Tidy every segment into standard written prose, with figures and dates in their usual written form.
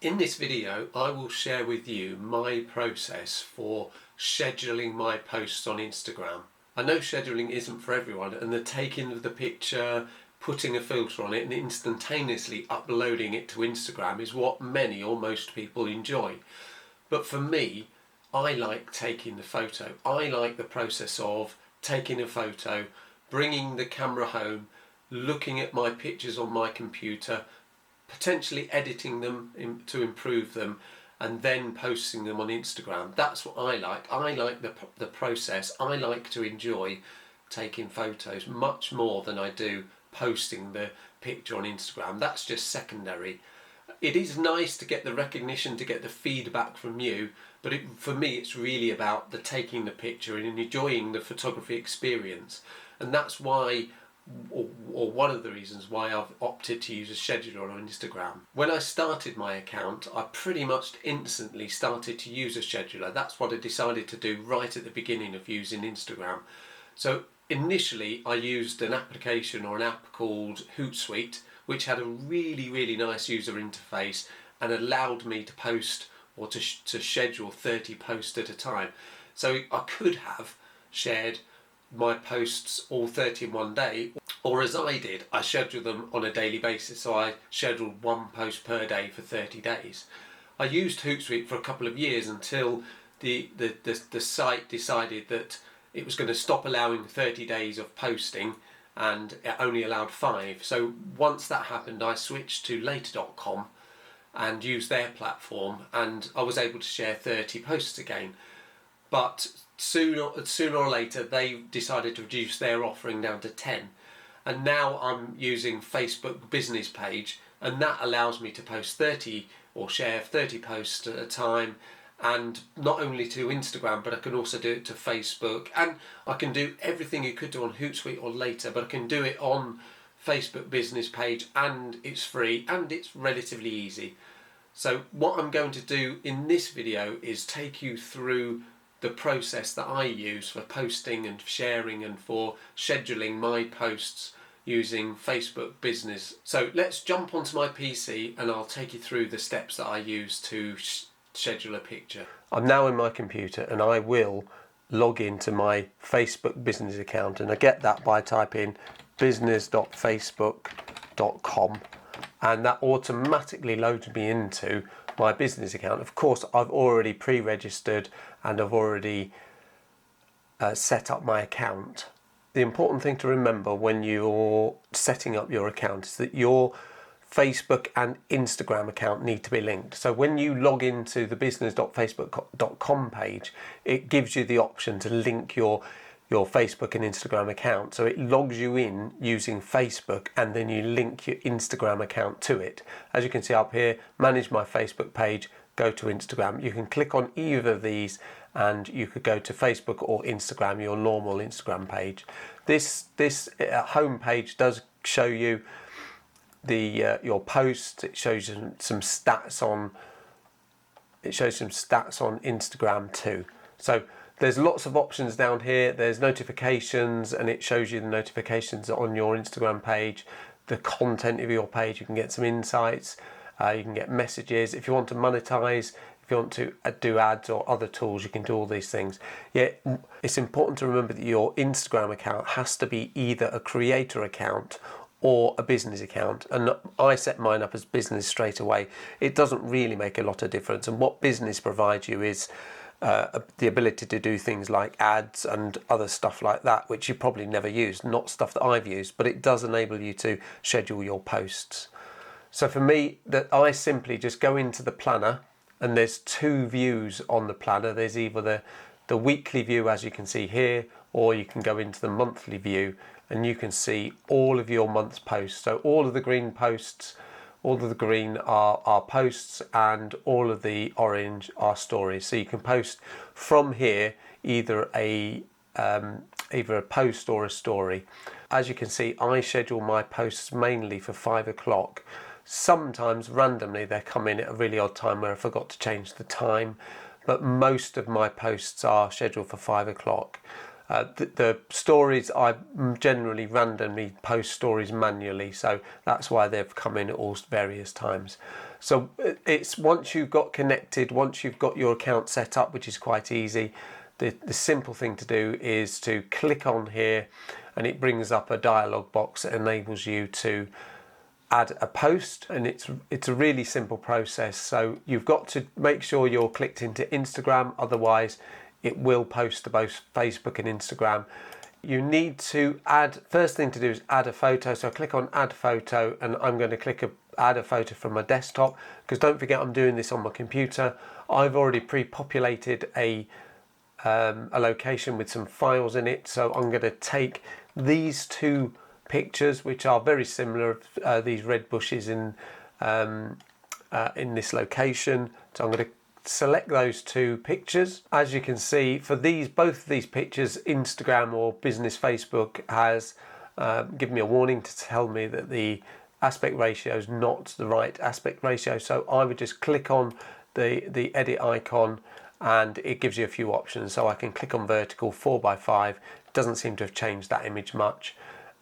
In this video, I will share with you my process for scheduling my posts on Instagram. I know scheduling isn't for everyone, and the taking of the picture, putting a filter on it and instantaneously uploading it to Instagram is what many or most people enjoy. But for me, I like taking the photo. I like the process of taking a photo, bringing the camera home, looking at my pictures on my computer, potentially editing them to improve them, and then posting them on Instagram. That's what I like. I like the process. I like to enjoy taking photos much more than I do posting the picture on Instagram. That's just secondary. It is nice to get the recognition, to get the feedback from you, but for me it's really about the taking the picture and enjoying the photography experience. And that's why, or one of the reasons why I've opted to use a scheduler on Instagram. When I started my account, I pretty much instantly started to use a scheduler. That's what I decided to do right at the beginning of using Instagram. So initially I used an application or an app called Hootsuite, which had a really nice user interface and allowed me to post or to schedule 30 posts at a time. So I could have shared my posts all 30 in one day, or as I did, I scheduled them on a daily basis. So I scheduled one post per day for 30 days. I used Hootsuite for a couple of years until the site decided that it was going to stop allowing 30 days of posting and it only allowed 5. So once that happened, I switched to later.com and used their platform, and I was able to share 30 posts again. But sooner or later they decided to reduce their offering down to 10, and now I'm using Facebook business page, and that allows me to post 30 or share 30 posts at a time, and not only to Instagram, but I can also do it to Facebook, and I can do everything you could do on Hootsuite or Later, but I can do it on Facebook business page, and it's free and it's relatively easy. So what I'm going to do in this video is take you through the process that I use for posting and sharing and for scheduling my posts using Facebook business. So let's jump onto my PC and I'll take you through the steps that I use to schedule a picture. I'm now in my computer and I will log into my Facebook business account, and I get that by typing business.facebook.com, and that automatically loads me into my business account. Of course, I've already pre-registered and I've already set up my account. The important thing to remember when you're setting up your account is that your Facebook and Instagram account need to be linked. So when you log into the business.facebook.com page, it gives you the option to link your Facebook and Instagram account. So it logs you in using Facebook and then you link your Instagram account to it. As you can see up here, manage my Facebook page, go to Instagram. You can click on either of these and you could go to Facebook or Instagram, your normal Instagram page. This home page does show you your posts. It shows you some stats on Instagram too. So there's lots of options down here. There's notifications, and it shows you the notifications on your Instagram page, the content of your page. You can get some insights, you can get messages. If you want to monetize, if you want to do ads or other tools, you can do all these things. Yet it's important to remember that your Instagram account has to be either a creator account or a business account, and I set mine up as business straight away. It doesn't really make a lot of difference, and what business provides you is the ability to do things like ads and other stuff like that, which you probably never used, not stuff that I've used, but it does enable you to schedule your posts. So for me, that I simply just go into the planner, and there's 2 views on the planner. There's either the weekly view, as you can see here, or you can go into the monthly view and you can see all of your month's posts. So all of the green posts, all of the green are posts, and all of the orange are stories. So you can post from here either a post or a story. As you can see, I schedule my posts mainly for 5 o'clock. Sometimes randomly they come in at a really odd time where I forgot to change the time, but most of my posts are scheduled for 5 o'clock. The stories, I generally randomly post stories manually, so that's why they've come in at all various times. So it's once you've got connected, once you've got your account set up, which is quite easy, the simple thing to do is to click on here, and it brings up a dialog box that enables you to add a post, and it's a really simple process. So you've got to make sure you're clicked into Instagram, otherwise it will post to both Facebook and Instagram. You need to add, first thing to do is add a photo. So I click on add photo, and I'm going to click add a photo from my desktop, because don't forget I'm doing this on my computer. I've already pre-populated a location with some files in it, so I'm going to take these two pictures, which are very similar, these red bushes in this location. So I'm going to select those two pictures. As you can see, for both of these pictures, Instagram or Business Facebook has given me a warning to tell me that the aspect ratio is not the right aspect ratio. So I would just click on the edit icon, and it gives you a few options. So I can click on vertical 4:5. It doesn't seem to have changed that image much.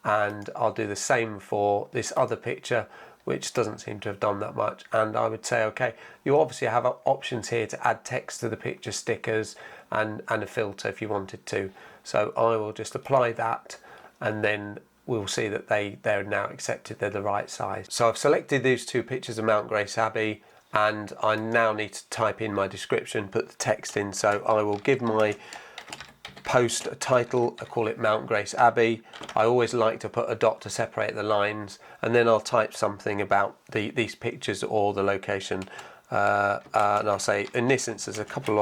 And I'll do the same for this other picture, which doesn't seem to have done that much. And I would say, okay, you obviously have options here to add text to the picture, stickers, and a filter if you wanted to. So I will just apply that, and then we'll see that they're now accepted, they're the right size. So I've selected these two pictures of Mount Grace Abbey, and I now need to type in my description, put the text in. So I will give my post a title. I call it Mount Grace Abbey. I always like to put a dot to separate the lines, and then I'll type something about these pictures or the location, and I'll say in this instance there's a couple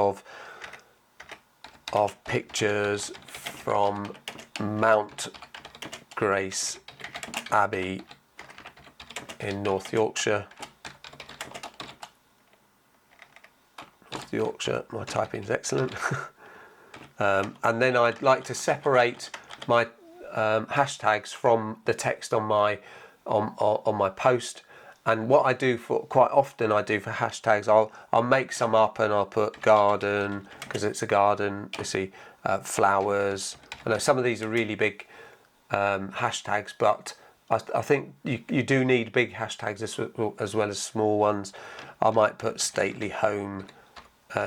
of pictures from Mount Grace Abbey in North Yorkshire. My typing's excellent. And then I'd like to separate my hashtags from the text on my post. And what I do quite often for hashtags, I'll make some up, and I'll put garden, because it's a garden. You see, flowers. I know some of these are really big hashtags, but I think you do need big hashtags as well as small ones. I might put stately home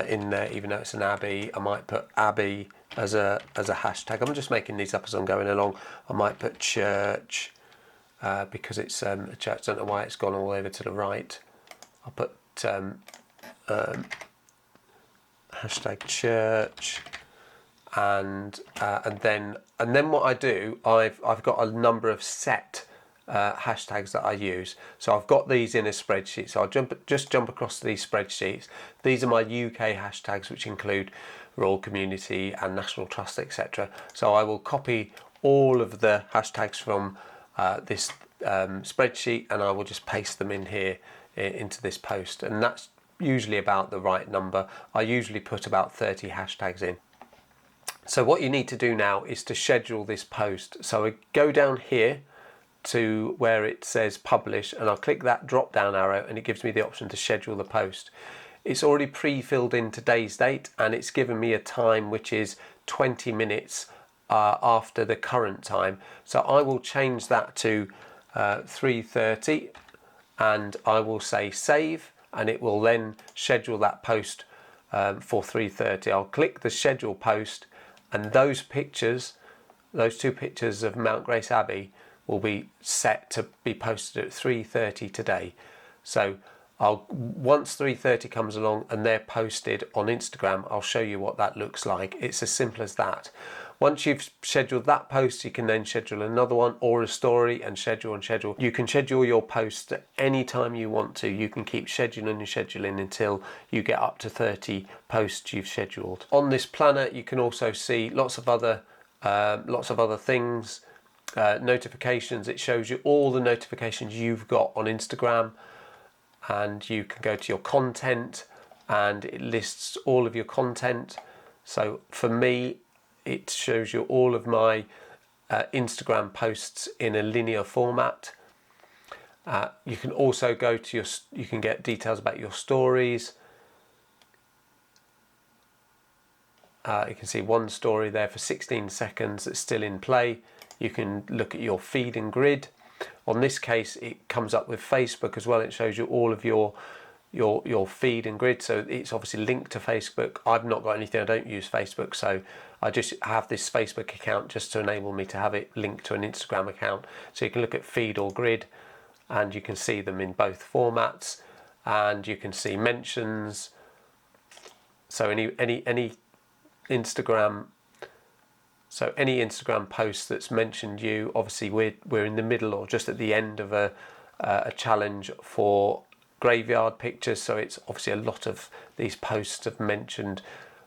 in there, even though it's an abbey. I might put abbey as a hashtag. I'm just making these up as I'm going along. I might put church because it's a church. I don't know why it's gone all over to the right. I'll put hashtag church, and then what I do, I've got a number of set hashtags that I use. So I've got these in a spreadsheet, so I'll just jump across to these spreadsheets. These are my UK hashtags, which include Royal Community and National Trust, etc. So I will copy all of the hashtags from this spreadsheet, and I will just paste them in here into this post, and that's usually about the right number. I usually put about 30 hashtags in. So what you need to do now is to schedule this post. So I go down here to where it says publish, and I'll click that drop down arrow, and it gives me the option to schedule the post. It's already pre-filled in today's date, and it's given me a time which is 20 minutes after the current time. So I will change that to 3:30, and I will say save, and it will then schedule that post for 3:30. I'll click the schedule post, and those two pictures of Mount Grace Abbey will be set to be posted at 3:30 today. So once 3:30 comes along and they're posted on Instagram, I'll show you what that looks like. It's as simple as that. Once you've scheduled that post, you can then schedule another one or a story, and schedule. You can schedule your posts at any time you want to. You can keep scheduling until you get up to 30 posts you've scheduled. On this planner, you can also see lots of other things. Notifications. It shows you all the notifications you've got on Instagram, and you can go to your content, and it lists all of your content. So for me, it shows you all of my Instagram posts in a linear format. You can also go to you can get details about your stories. You can see one story there for 16 seconds that's still in play. You can look at your feed and grid. On this case, it comes up with Facebook as well. It shows you all of your your feed and grid, so it's obviously linked to Facebook. I've not got anything, I don't use Facebook, so I just have this Facebook account just to enable me to have it linked to an Instagram account. So you can look at feed or grid and you can see them in both formats, and you can see mentions. So any Instagram post that's mentioned you, obviously we're in the middle or just at the end of a challenge for graveyard pictures, so it's obviously a lot of these posts have mentioned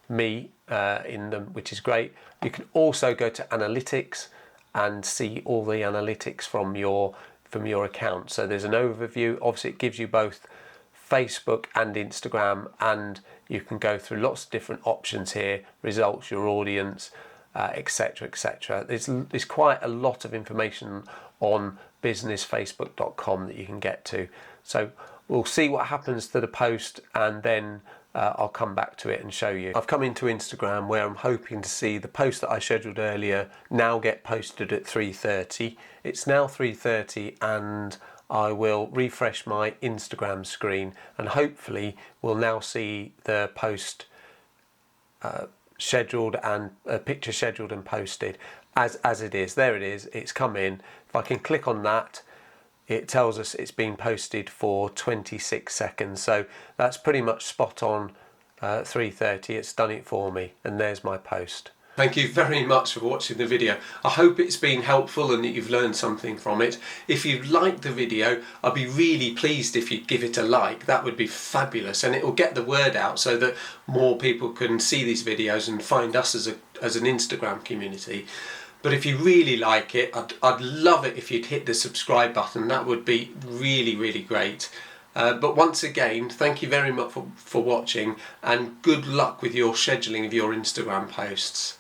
me in them, which is great. You can also go to analytics and see all the analytics from your account. So there's an overview. Obviously it gives you both Facebook and Instagram, and you can go through lots of different options here: results, your audience, etc, etc. There's quite a lot of information on businessfacebook.com that you can get to. So we'll see what happens to the post, and then I'll come back to it and show you. I've come into Instagram where I'm hoping to see the post that I scheduled earlier now get posted at 3:30. It's now 3:30, and I will refresh my Instagram screen, and hopefully we'll now see the post scheduled and a picture scheduled and posted as it is. There it is, it's come in. If I can click on that, it tells us it's been posted for 26 seconds. So that's pretty much spot on. 3:30, it's done it for me, and there's my post. Thank you very much for watching the video. I hope it's been helpful and that you've learned something from it. If you liked the video, I'd be really pleased if you'd give it a like. That would be fabulous, and it will get the word out so that more people can see these videos and find us as an Instagram community. But if you really like it, I'd love it if you'd hit the subscribe button. That would be really, really great. But once again, thank you very much for watching, and good luck with your scheduling of your Instagram posts.